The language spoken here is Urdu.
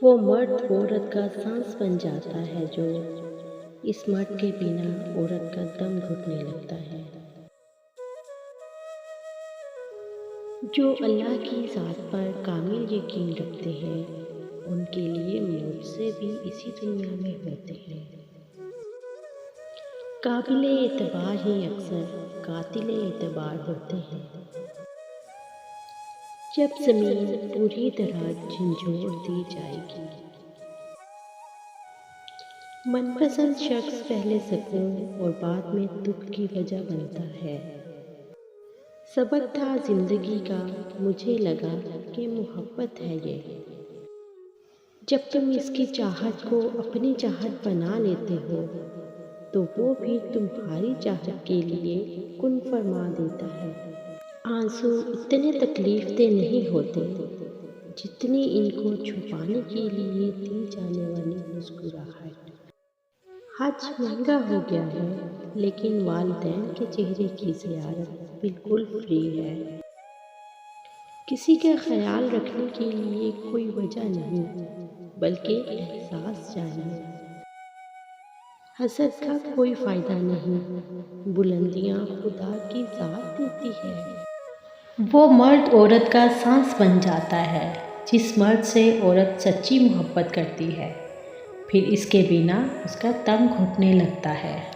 وہ مرد عورت کا سانس بن جاتا ہے جو اس مرد کے بنا عورت کا دم گھٹنے لگتا ہے۔ جو اللہ کی ذات پر کامل یقین رکھتے ہیں ان کے لیے معجزے بھی اسی دنیا میں ہوتے ہیں۔ قابل اعتبار ہی اکثر قاتل اعتبار ہوتے ہیں۔ جب زمین پوری طرح جھنجھوڑ دی جائے گی، من پسند شخص پہلے سکون اور بعد میں دکھ کی وجہ بنتا ہے۔ سبق تھا زندگی کا، مجھے لگا کہ محبت ہے یہ۔ جب تم اس کی چاہت کو اپنی چاہت بنا لیتے ہو تو وہ بھی تمہاری چاہت کے لیے کن فرما دیتا ہے۔ آنسو اتنے تکلیف دہ نہیں ہوتے جتنی ان کو چھپانے کے لیے دی جانے والی مسکراہٹ۔ حج مہنگا ہو گیا ہے لیکن والدین کے چہرے کی زیارت بالکل فری ہے۔ کسی کا خیال رکھنے کے لیے کوئی وجہ نہیں بلکہ احساس چاہیے۔ حسد کا کوئی فائدہ نہیں، بلندیاں خدا کی ذات دیتی ہے۔ وہ مرد عورت کا سانس بن جاتا ہے جس مرد سے عورت سچی محبت کرتی ہے، پھر اس کے بنا اس کا دم گھٹنے لگتا ہے۔